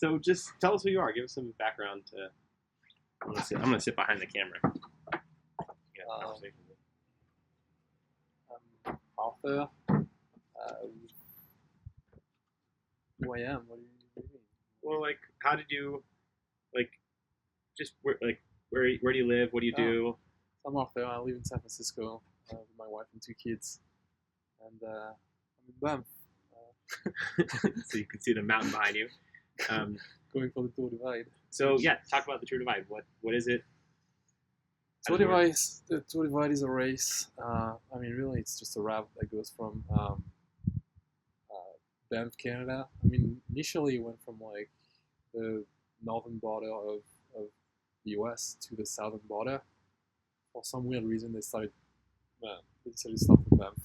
So just tell us who you are. Give us some background. I'm gonna sit behind the camera. Yeah, conversation. I'm Arthur. Who I am? What do you mean? Well, like, how did you, like, just where do you live? What do you do? I'm Arthur. I live in San Francisco with my wife and 2 kids, and I'm in Banff. So you can see the mountain behind you. Going for the Tour Divide. So yeah, talk about the Tour Divide. What is it? The Tour Divide is a race. Really, it's just a route that goes from Banff, Canada. Initially it went from like the northern border of the US to the southern border. For some weird reason, they decided to stop in Banff.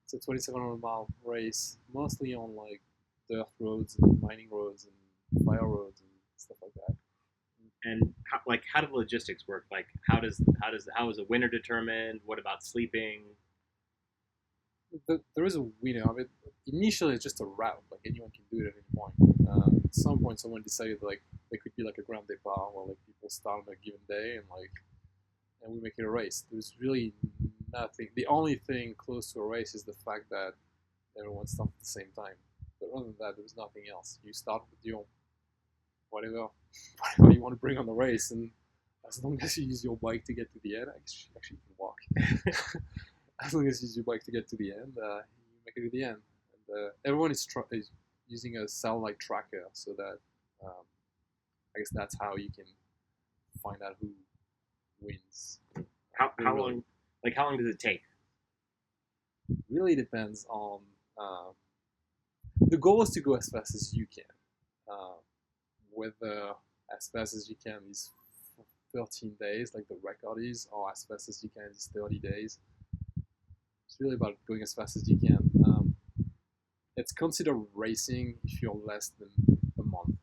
It's a 2,700-mile race, mostly on like dirt roads and mining roads and fire roads and stuff like that. And how do the logistics work? Like, how is the winner determined? What about sleeping? There is a winner. Initially it's just a route. Like anyone can do it at any point. At some point, someone decided like there could be like a grand départ where like people start on a given day and we make it a race. There's really nothing. The only thing close to a race is the fact that everyone starts at the same time. But other than that, there's nothing else. You start with your whatever you want to bring on the race, and as long as you use your bike to get to the end, actually you can walk. As long as you use your bike to get to the end, you make it to the end. And everyone is using a satellite tracker, so that I guess that's how you can find out who wins. How long? Like, how long does it take? Really depends on. The goal is to go as fast as you can. Whether as fast as you can is 13 days, like the record is, or as fast as you can is 30 days. It's really about going as fast as you can. It's considered racing if you're less than a month.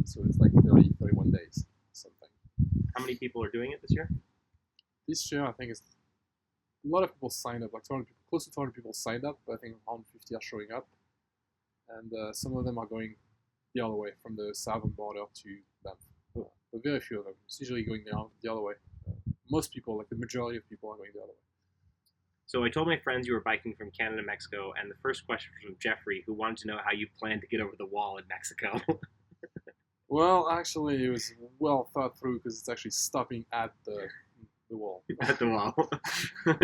So it's like 30, 31 days, something. How many people are doing it this year? This year, I think it's a lot of people signed up, like 200 people, close to 200 people signed up, but I think 150 are showing up. And some of them are going the other way, from the southern border to Banff. But very few of them. It's usually going the other way. Most people, like the majority of people, are going the other way. So I told my friends you were biking from Canada to Mexico, and the first question was from Jeffrey, who wanted to know how you planned to get over the wall in Mexico. Well, actually, it was well thought through because it's actually stopping at the wall. At the wall.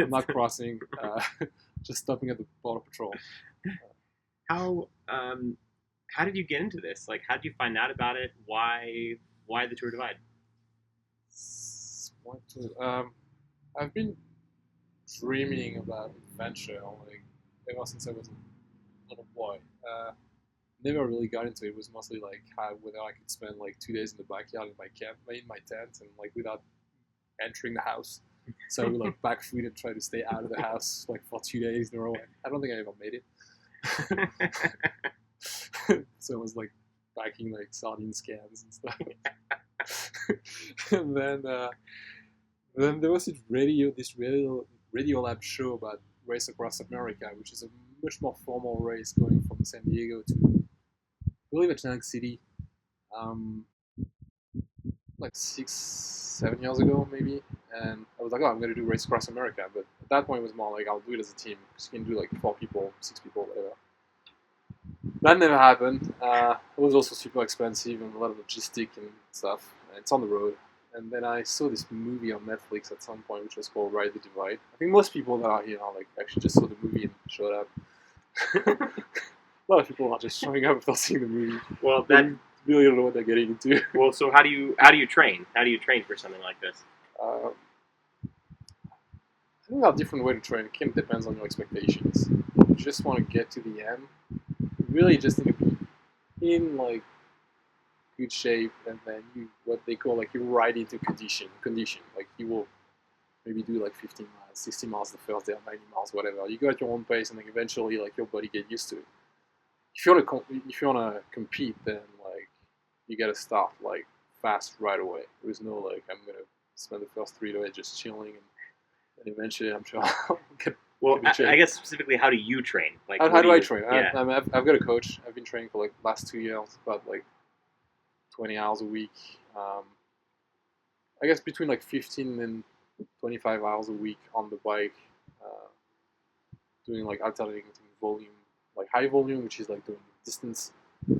Not crossing, just stopping at the border patrol. How did you get into this? Like, how did you find out about it? Why the Tour Divide? I've been dreaming about adventure like ever since I was a little boy. Never really got into it. It was mostly like whether I could spend like 2 days in the backyard in my tent, and like without entering the house. So I would like pack food and try to stay out of the house like for 2 days in a row. I don't think I ever made it. So I was like packing like sardine cans and stuff. And then there was this Radio Lab show about Race Across America, which is a much more formal race going from San Diego to, I believe, Atlantic City. Like 6-7 years ago maybe, and I was like, oh, I'm gonna do Race Across America. But at that point it was more like I'll do it as a team, because you can do like 4 people, 6 people, whatever. That never happened. It was also super expensive and a lot of logistic and stuff. And it's on the road. And then I saw this movie on Netflix at some point, which was called Ride the Divide. I think most people that are here are like actually just saw the movie and showed up. A lot of people are just showing up without seeing the movie. Well, they really don't know what they're getting into. Well, so how do you train? How do you train for something like this? I think there are different ways to train. It kind of depends on your expectations. If you just want to get to the end, you really just need to be in like good shape, and then what they call like you ride into condition. Like you will maybe do like 15 miles, 60 miles the first day, or 90 miles, whatever. You go at your own pace, and then eventually like your body get used to it. If you wanna compete, then like you gotta start like fast right away. There is no like I'm gonna spend the first 3 days just chilling, and eventually I'm sure I'll get. Well, I guess specifically, how do you train? Like, how do I train? Yeah. I've got a coach. I've been training for like last 2 years, about like 20 hours a week. I guess between like 15 and 25 hours a week on the bike, uh, doing like alternating between volume, like high volume, which is like doing distance,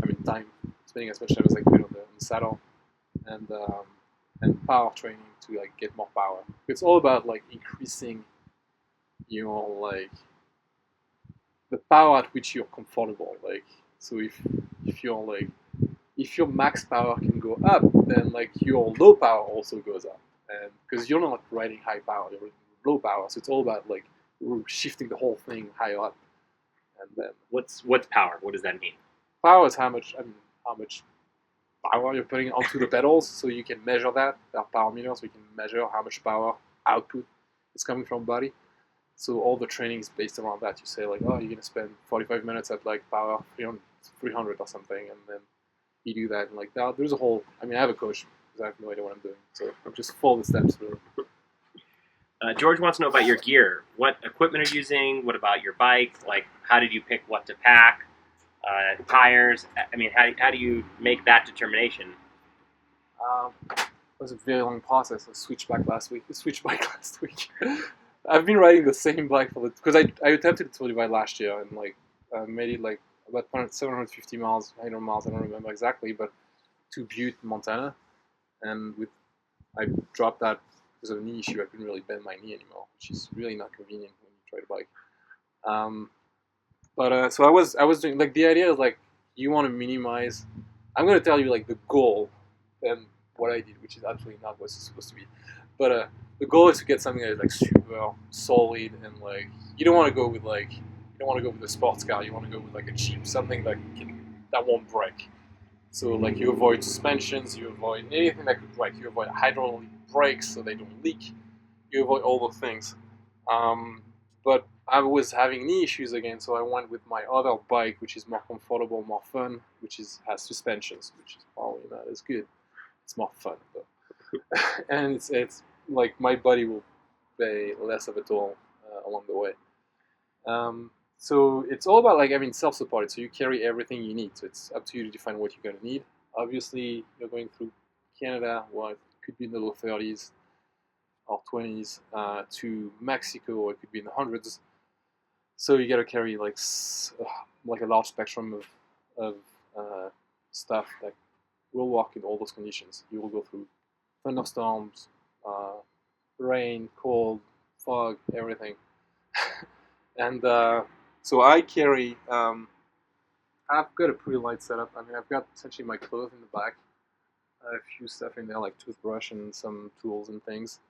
I mean time, spending as much time as I could on the saddle, and power training to like get more power. It's all about like increasing your like the power at which you're comfortable. Like so if you're like if your max power can go up, then like your low power also goes up, and because you're not riding high power, you're riding low power, so it's all about like shifting the whole thing higher up. And then What's power? What does that mean? power is how much power you're putting onto the pedals, so you can measure that. There are power meters, so you can measure how much power output is coming from body. So all the training is based around that. You say like, oh, you're gonna spend 45 minutes at like power 300 or something, and then you do that. And like that, there's a whole. I mean, I have a coach because I have no idea what I'm doing, so I'm just follow the steps through. George wants to know about your gear. What equipment are you using? What about your bike? Like, how did you pick what to pack? Tires. I mean, how do you make that determination? It was a very long process. I switched bike last week. I've been riding the same bike because I attempted to divide last year and like made it like about 750 miles, 800 miles. I don't remember exactly, but to Butte, Montana, and I dropped that because of a knee issue. I couldn't really bend my knee anymore, which is really not convenient when you try to bike. So I was doing like the idea is like you want to minimize. I'm gonna tell you like the goal and what I did, which is absolutely not what it's supposed to be. But the goal is to get something that is like super solid and like you don't want to go with a sports car. You want to go with like a cheap something that won't break. So like you avoid suspensions, you avoid anything that could break. You avoid hydraulic brakes so they don't leak. You avoid all those things. But I was having knee issues again, so I went with my other bike, which is more comfortable, more fun, has suspensions, which is probably not as good. It's more fun though, and it's like my body will pay less of a toll along the way. So it's all about like self-supported. So you carry everything you need. So it's up to you to define what you're gonna need. Obviously, you're going through Canada, well, it could be in the low 30s or 20s to Mexico, or it could be in the hundreds. So you got to carry like a large spectrum of stuff that will work in all those conditions. You will go through thunderstorms, rain, cold, fog, everything. And so I carry. I've got a pretty light setup. I mean, I've got essentially my clothes in the back, a few stuff in there like toothbrush and some tools and things.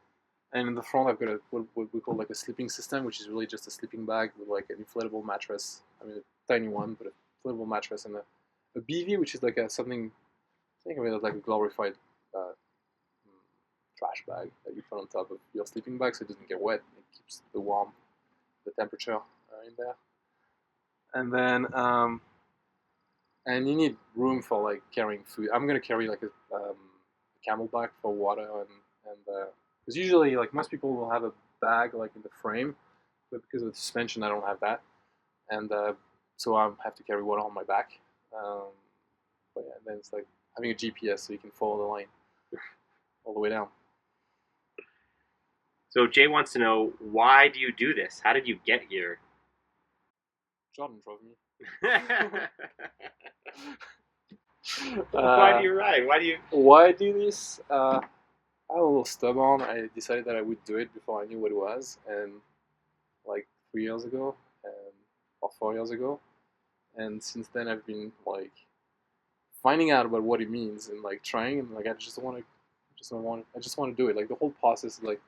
And in the front, I've got what we call like a sleeping system, which is really just a sleeping bag with like an inflatable mattress. I mean, a tiny one, but a inflatable mattress and a BV, which is like something. Think of it as like a glorified trash bag that you put on top of your sleeping bag, so it doesn't get wet. It keeps the temperature in there. And then, and you need room for like carrying food. I'm gonna carry like a CamelBak for water and because usually like most people will have a bag like in the frame, but because of the suspension, I don't have that, and so I have to carry water on my back. But yeah, then it's like having a GPS so you can follow the line all the way down. So Jay wants to know, why do you do this? How did you get here? Jordan drove me. Why do you ride? Why I do this? I'm a little stubborn. I decided that I would do it before I knew what it was, and like 3 years ago, or 4 years ago, and since then I've been like finding out about what it means and like trying, and like I just want to do it. Like the whole process, like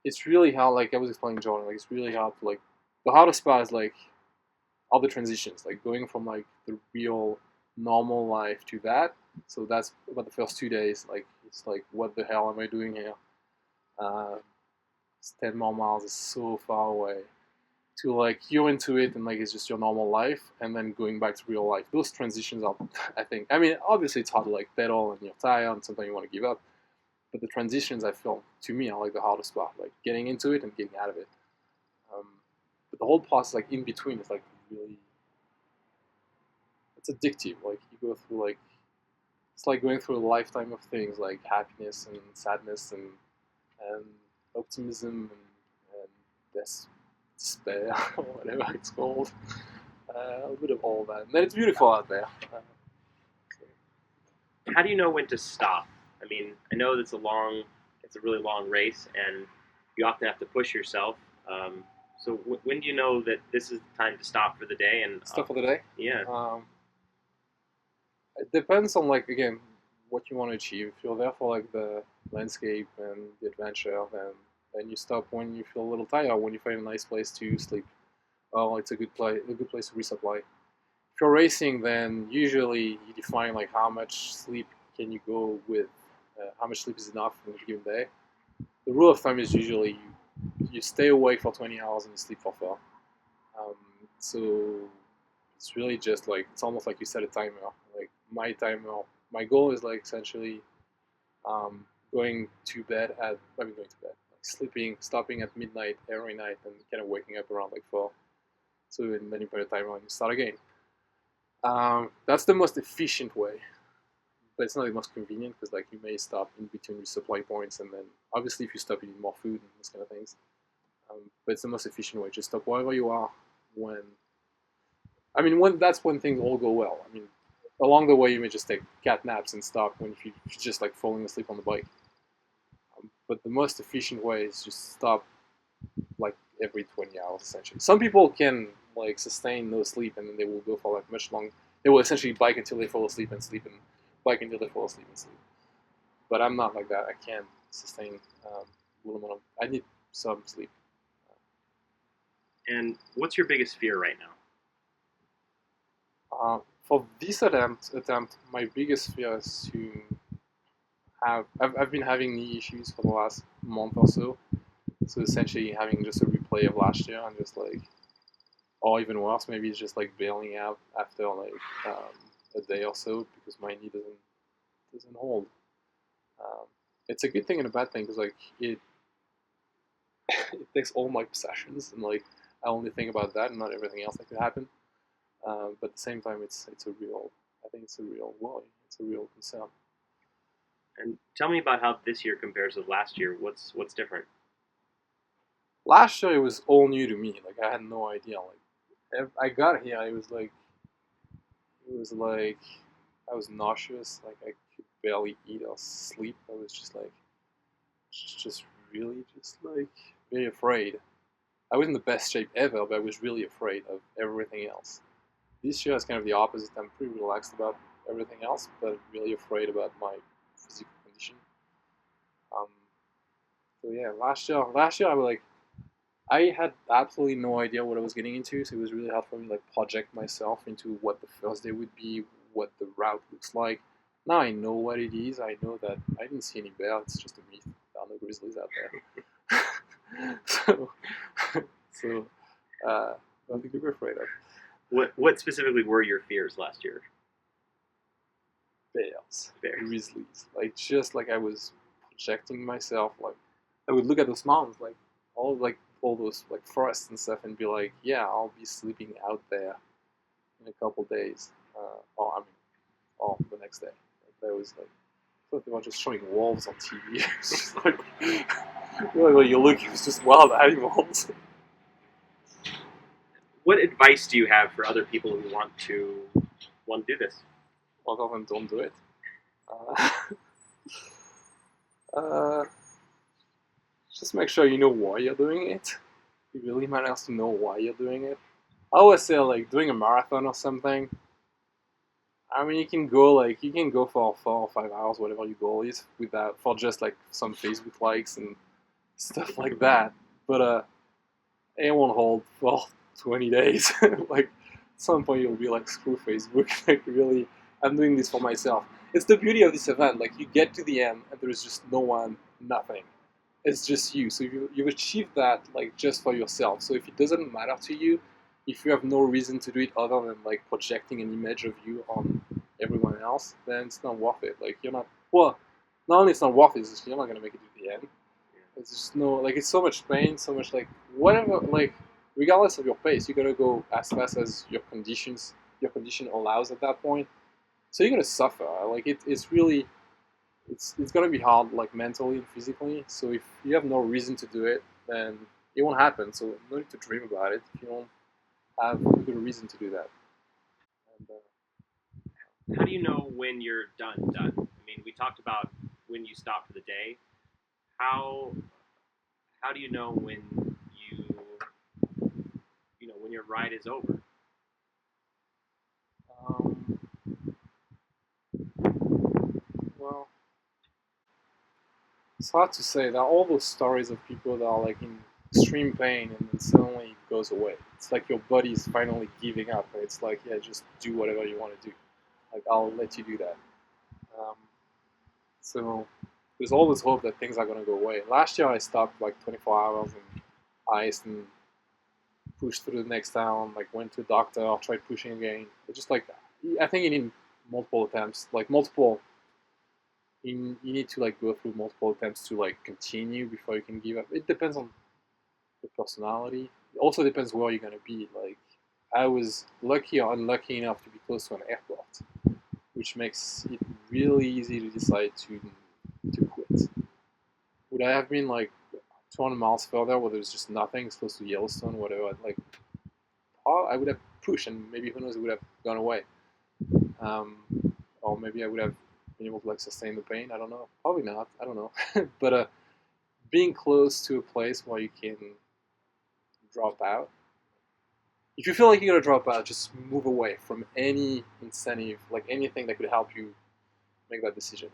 it's really hard. Like I was explaining to Jordan, like it's really hard to like the hardest part is like all the transitions, like going from like the real normal life to that. So that's about the first 2 days. Like it's like, what the hell am I doing here? It's 10 more miles is so far away. To like you're into it and like it's just your normal life, and then going back to real life. Those transitions are, I think. I mean, obviously it's hard to like pedal and you're tired and sometimes you want to give up. But the transitions, I feel, to me, are like the hardest part. Like getting into it and getting out of it. But the whole process, like in between, is like really, it's addictive. Like you go through like it's like going through a lifetime of things like happiness and sadness and optimism and despair or whatever it's called. A bit of all that. And then it's beautiful out there. How do you know when to stop? I mean, I know it's a really long race, and you often have to push yourself. So when do you know that this is the time to stop for the day? And Stuff of the day. yeah, It depends on like again what you want to achieve. If you're there for like the landscape and the adventure, then you stop when you feel a little tired, when you find a nice place to sleep. Oh, it's a good place to resupply. If you're racing, then usually you define like how much sleep can you go with, how much sleep is enough in a given day. The rule of thumb is usually you stay awake for 20 hours and you sleep for 4. Um, so it's really just like it's almost like you set a timer. Like my timer, my goal is like essentially going to bed like sleeping, stopping at midnight every night, and kind of waking up around like 4. So and then you put a timer and you start again. That's the most efficient way, but it's not the most convenient because like you may stop in between resupply points, and then obviously if you stop, you need more food and those kind of things. But it's the most efficient way. Just stop wherever you are when that's when things all go well. I mean, along the way you may just take cat naps and stop when if you're just like falling asleep on the bike. But the most efficient way is just stop like every 20 hours essentially. Some people can like sustain no sleep and then they will go for like much long. They will essentially bike until they fall asleep and sleep and bike until they fall asleep and sleep. But I'm not like that. I can't sustain I need some sleep. and what's your biggest fear right now? For this attempt, my biggest fear is to I've been having knee issues for the last month or so. So essentially having just a replay of last year and just like, or even worse, maybe it's just like bailing out after like a day or so because my knee doesn't hold. Um, it's a good thing and a bad thing because like it takes all my possessions and like I only think about that and not everything else that could happen. But at the same time, I think it's a real worry. It's a real concern. And tell me about how this year compares with last year. What's different? Last year it was all new to me. Like I had no idea. Like I got here, it was like I was nauseous. Like I could barely eat or sleep. I was just like, just really, just like very afraid. I was in the best shape ever, but I was really afraid of everything else. This year is kind of the opposite. I'm pretty relaxed about everything else, but really afraid about my physical condition. Um, so yeah, last year I was like, I had absolutely no idea what I was getting into, so it was really hard for me to like project myself into what the first day would be, what the route looks like. Now I know what it is. I know that I didn't see any bear. It's just a myth. There are no grizzlies out there. so, so nothing to be afraid of. What specifically were your fears last year? Bears, Bears. grizzlies. Like just like I was projecting myself. Like I would look at those mountains, all those like forests and stuff, and be like, yeah, I'll be sleeping out there in a couple days, or the next day. Like, that was like, I thought they were just showing wolves on TV. It's just like, when you look, it's just wild animals. What advice do you have for other people who want to do this? Other than don't do it. Uh, uh, just make sure you know why you're doing it. It really matters to know why you're doing it. I always say like doing a marathon or something. I mean, you can go for 4 or 5 hours, whatever your goal is, without for just like some Facebook likes and stuff like that. But it won't hold for 20 days. Like at some point you'll be like, screw Facebook. Like really, I'm doing this for myself. It's the beauty of this event. Like you get to the end and there's just no one, nothing. It's just you. So you've achieved that like just for yourself. So if it doesn't matter to you, if you have no reason to do it other than like projecting an image of you on everyone else, then it's not worth it. Like you're not not only it's not worth it, it's just you're not gonna make it to the end. It's just no like it's so much pain, so much like whatever like regardless of your pace, you gotta go as fast as your condition allows at that point. So you're gonna suffer. Like it's really it's gonna be hard, like mentally and physically. So if you have no reason to do it, then it won't happen. So no need to dream about it if you don't have a good reason to do that. And, How do you know when you're done? Done. I mean, we talked about when you stop for the day. How how do you know when you when your ride is over? um, well, it's hard to say. There are all those stories of people that are like in extreme pain and then suddenly it goes away. It's like your body is finally giving up. And it's like, yeah, just do whatever you want to do. Like I'll let you do that. Um, so there's always hope that things are gonna go away. Last year I stopped like 24 hours and iced and pushed through the next town. Like went to a doctor, tried pushing again. But just like I think you need multiple attempts, like multiple you need to like go through multiple attempts to like continue before you can give up. It depends on your personality. It also depends where you're gonna be. Like I was lucky or unlucky enough to be close to an airport, which makes it really easy to decide to quit. Would I have been like 200 miles further where there's just nothing, it's close to Yellowstone, whatever? Like I would have pushed, and maybe who knows, it would have gone away. Um, or maybe I would have been able to like sustain the pain. I don't know. Probably not. I don't know. But being close to a place where you can drop out. If you feel like you're gonna drop out, just move away from any incentive, like anything that could help you make that decision.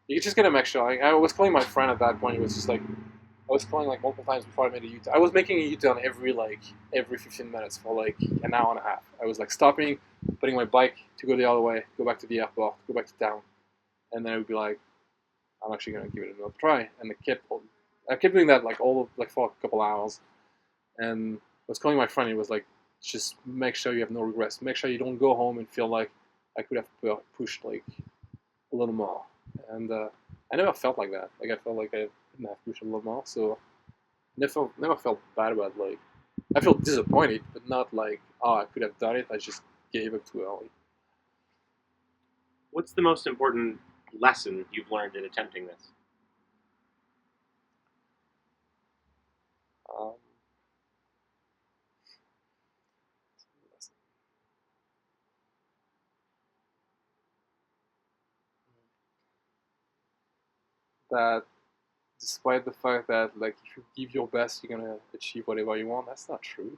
You're just gonna make sure. I was calling my friend at that point. It was just like I was calling like multiple times before I made a U-turn. I was making a U-turn every 15 minutes for like an hour and a half. I was like stopping, putting my bike to go the other way, go back to the airport, go back to town, and then I would be like, I'm actually gonna give it another try. And I kept doing that like for a couple hours. And I was calling my friend. He was like, just make sure you have no regrets. Make sure you don't go home and feel like I could have pushed like a little more. And I never felt like that. Like I felt like I couldn't have pushed a little more. So never felt bad about like I felt disappointed, but not like oh I could have done it. I just gave up too early. What's the most important lesson you've learned in attempting this? Um, that despite the fact that like if you give your best you're gonna achieve whatever you want, that's not true.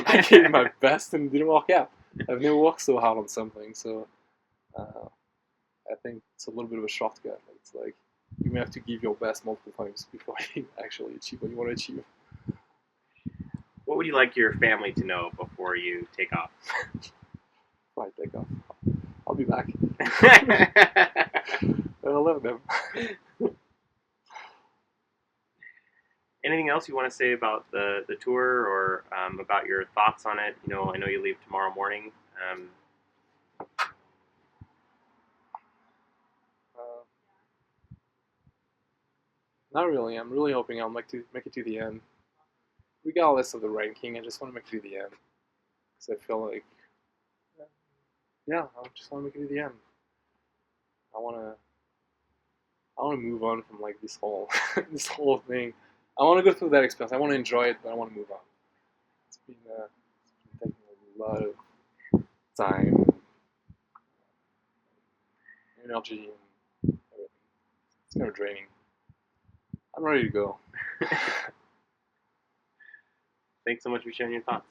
I gave my best and it didn't work out. I've never worked so hard on something, so uh, I think it's a little bit of a shortcut. It's like you may have to give your best multiple times before you actually achieve what you want to achieve. What would you like your family to know before you take off? Right, take off. I'll be back. I love them. Anything else you want to say about the tour or about your thoughts on it? I know you leave tomorrow morning. Um, Uh, Not really. I'm really hoping I'll make it to the end, regardless of the ranking. I just want to make it to the end because I feel like, yeah, I just want to make it to the end. I wanna, I wanna move on from like this whole, this whole thing. I want to go through that experience. I want to enjoy it, but I want to move on. It's been taking a lot of time, energy, and everything. It's kind of draining. I'm ready to go. Thanks so much for sharing your thoughts.